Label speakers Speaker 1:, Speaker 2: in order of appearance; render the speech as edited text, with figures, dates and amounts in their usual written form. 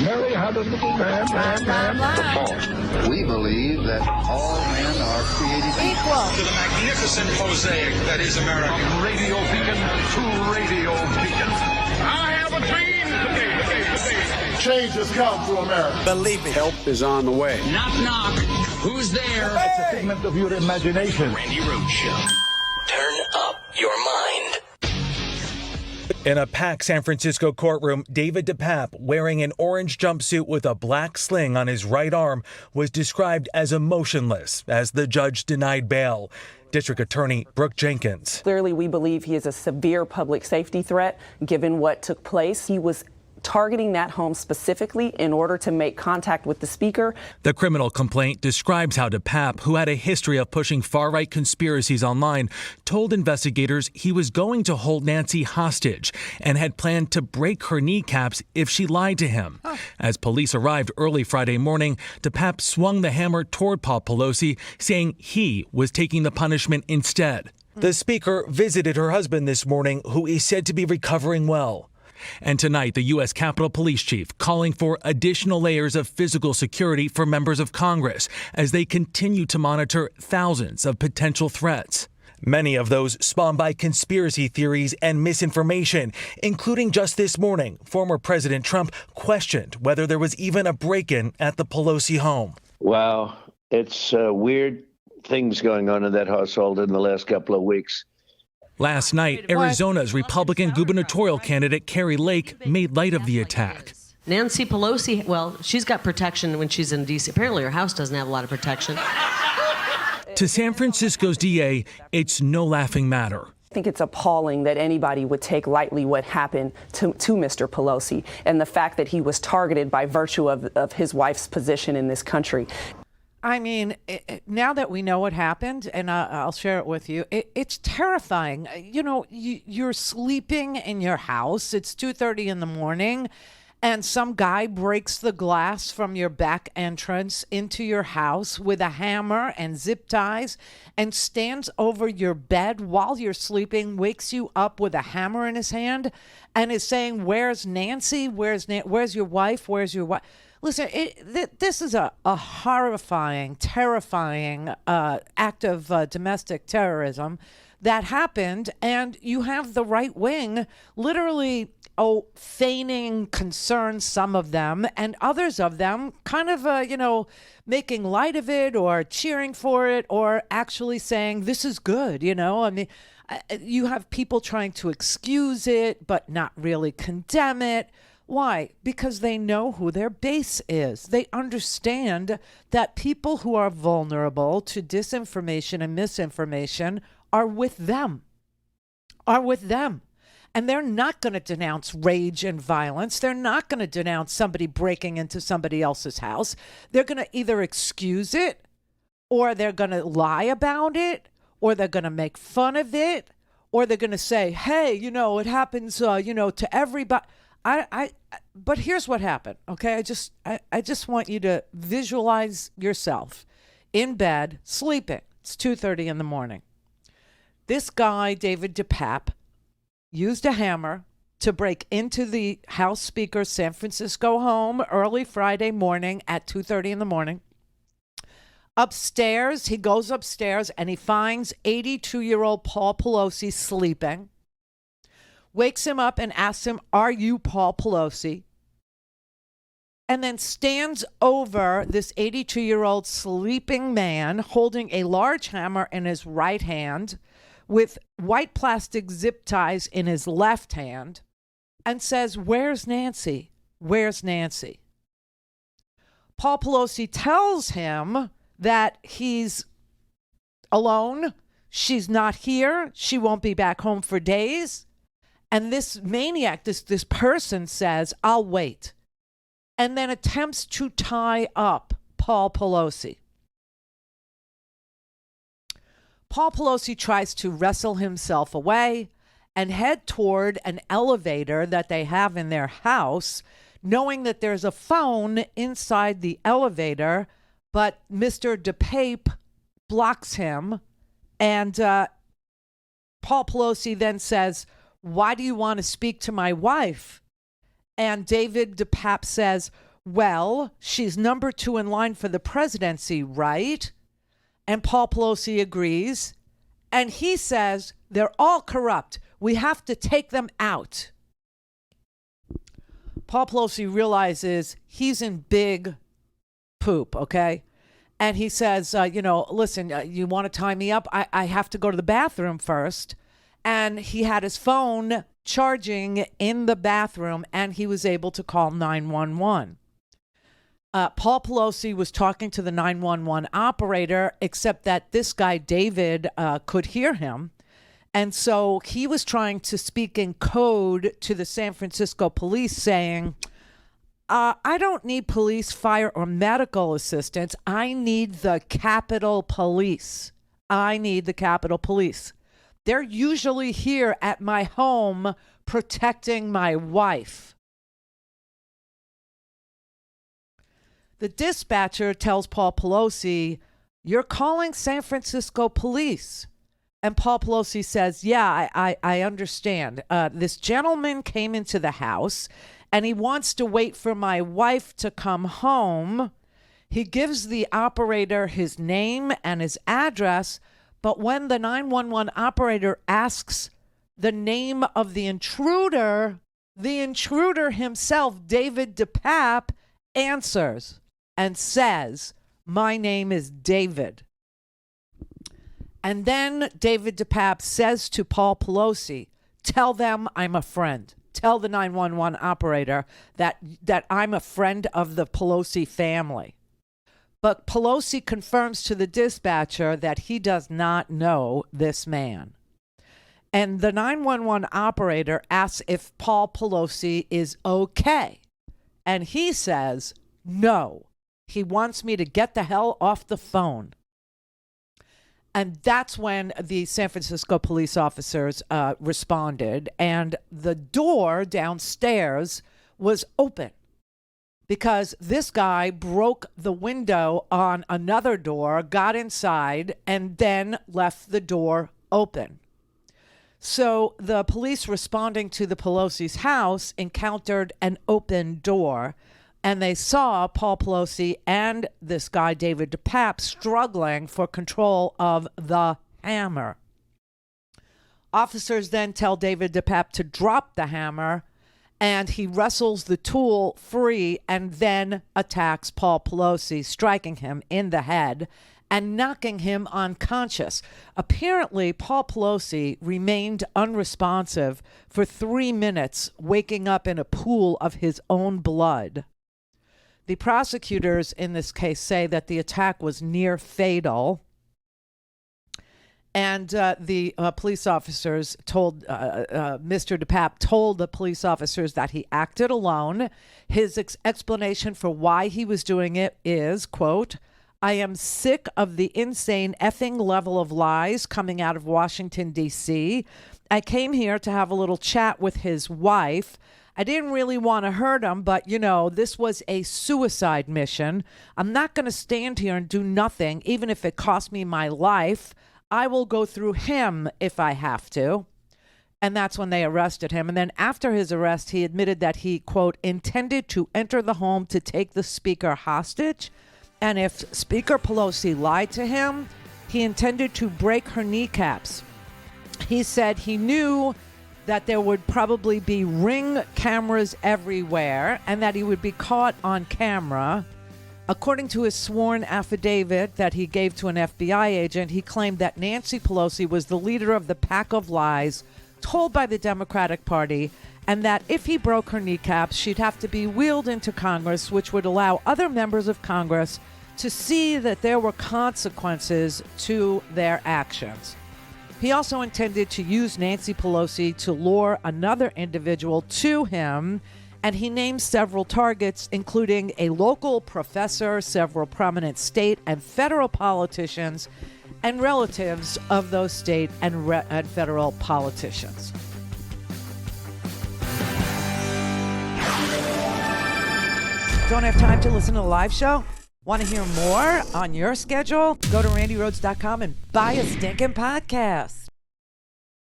Speaker 1: Mary had a little man.
Speaker 2: We believe that all men are created equal.
Speaker 3: To the magnificent mosaic that is America.
Speaker 1: From radio beacon to radio beacon. I have a dream today. Change has come to America.
Speaker 4: Believe it. Help is on the way.
Speaker 3: Knock, knock. Who's there?
Speaker 1: It's a figment of your imagination.
Speaker 3: Randi Rhodes Show.
Speaker 5: Turn up your mind.
Speaker 6: In a packed San Francisco courtroom, David DePape, wearing an orange jumpsuit with a black sling on his right arm, was described as emotionless as the judge denied bail. District Attorney Brooke Jenkins.
Speaker 7: Clearly, we believe he is a severe public safety threat, given what took place. He was targeting that home specifically in order to make contact with the speaker.
Speaker 6: The criminal complaint describes how DePape, who had a history of pushing far-right conspiracies online, told investigators he was going to hold Nancy hostage and had planned to break her kneecaps if she lied to him. As police arrived early Friday morning, DePape swung the hammer toward Paul Pelosi, saying he was taking the punishment instead. The speaker visited her husband this morning, who is said to be recovering well. And tonight, the U.S. Capitol Police Chief calling for additional layers of physical security for members of Congress as they continue to monitor thousands of potential threats. Many of those spawned by conspiracy theories and misinformation, including just this morning, former President Trump questioned whether there was even a break-in at the Pelosi home.
Speaker 8: Wow, it's weird things going on in that household in the last couple of weeks.
Speaker 6: Last night, Arizona's Republican gubernatorial candidate Kari Lake made light of the attack.
Speaker 9: Nancy Pelosi, well, she's got protection when she's in D.C. Apparently her house doesn't have a lot of protection.
Speaker 6: To San Francisco's DA, it's no laughing matter.
Speaker 7: I think it's appalling that anybody would take lightly what happened to Mr. Pelosi and the fact that he was targeted by virtue of his wife's position in this country.
Speaker 10: I mean, now that we know what happened, and I'll share it with you, it's terrifying. You know, you're sleeping in your house. It's 2:30 in the morning, and some guy breaks the glass from your back entrance into your house with a hammer and zip ties and stands over your bed while you're sleeping, wakes you up with a hammer in his hand, and is saying, "Where's Nancy? Where's your wife? Where's your wife?" Listen, this is a horrifying, terrifying act of domestic terrorism that happened, and you have the right wing literally feigning concern, some of them, and others of them kind of, making light of it or cheering for it or actually saying this is good, I mean, you have people trying to excuse it but not really condemn it. Why? Because they know who their base is. They understand that people who are vulnerable to disinformation and misinformation are with them. And they're not going to denounce rage and violence. They're not going to denounce somebody breaking into somebody else's house. They're going to either excuse it, or they're going to lie about it, or they're going to make fun of it, or they're going to say, hey, it happens, to everybody. But here's what happened, okay? I just want you to visualize yourself in bed, sleeping. It's 2:30 in the morning. This guy, David DePape, used a hammer to break into the House Speaker's San Francisco home early Friday morning at 2:30 in the morning. Upstairs, he goes upstairs and he finds 82-year-old Paul Pelosi sleeping. Wakes him up and asks him, "Are you Paul Pelosi?" And then stands over this 82-year-old sleeping man holding a large hammer in his right hand with white plastic zip ties in his left hand and says, "Where's Nancy? Where's Nancy?" Paul Pelosi tells him that he's alone. She's not here. She won't be back home for days. And this maniac, this person says, "I'll wait," and then attempts to tie up Paul Pelosi. Paul Pelosi tries to wrestle himself away and head toward an elevator that they have in their house, knowing that there's a phone inside the elevator, but Mr. DePape blocks him. And Paul Pelosi then says, why do you want to speak to my wife? And David DePape says, well, she's number 2 in line for the presidency, right? And Paul Pelosi agrees. And he says, they're all corrupt. We have to take them out. Paul Pelosi realizes he's in big poop, okay? And he says, listen, you want to tie me up? I have to go to the bathroom first. And he had his phone charging in the bathroom, and he was able to call 911. Paul Pelosi was talking to the 911 operator, except that this guy, David, could hear him. And so he was trying to speak in code to the San Francisco police saying, I don't need police, fire, or medical assistance. I need the Capitol Police. I need the Capitol Police. They're usually here at my home protecting my wife. The dispatcher tells Paul Pelosi, you're calling San Francisco police. And Paul Pelosi says, yeah, I understand. This gentleman came into the house and he wants to wait for my wife to come home. He gives the operator his name and his address, but when the 911 operator asks the name of the intruder himself, David DePape, answers and says, my name is David. And then David DePape says to Paul Pelosi, tell them I'm a friend. Tell the 911 operator that I'm a friend of the Pelosi family. But Pelosi confirms to the dispatcher that he does not know this man. And the 911 operator asks if Paul Pelosi is okay. And he says, no, he wants me to get the hell off the phone. And that's when the San Francisco police officers responded, and the door downstairs was open because this guy broke the window on another door, got inside, and then left the door open. So the police responding to the Pelosi's house encountered an open door, and they saw Paul Pelosi and this guy, David DePape, struggling for control of the hammer. Officers then tell David DePape to drop the hammer, and he wrestles the tool free and then attacks Paul Pelosi, striking him in the head and knocking him unconscious. Apparently, Paul Pelosi remained unresponsive for 3 minutes, waking up in a pool of his own blood. The prosecutors in this case say that the attack was near fatal. And the police officers told, Mr. DePape told the police officers that he acted alone. His explanation for why he was doing it is, quote, I am sick of the insane effing level of lies coming out of Washington, D.C. I came here to have a little chat with his wife. I didn't really want to hurt him, but, this was a suicide mission. I'm not going to stand here and do nothing, even if it cost me my life. I will go through him if I have to. And that's when they arrested him. And then after his arrest, he admitted that he, quote, intended to enter the home to take the speaker hostage. And if Speaker Pelosi lied to him, he intended to break her kneecaps. He said he knew that there would probably be Ring cameras everywhere and that he would be caught on camera. According to his sworn affidavit that he gave to an FBI agent, he claimed that Nancy Pelosi was the leader of the pack of lies told by the Democratic Party, and that if he broke her kneecaps, she'd have to be wheeled into Congress, which would allow other members of Congress to see that there were consequences to their actions. He also intended to use Nancy Pelosi to lure another individual to him, and he named several targets, including a local professor, several prominent state and federal politicians, and relatives of those state and federal politicians. Don't have time to listen to the live show? Want to hear more on your schedule? Go to RandiRhodes.com and buy a stinking podcast.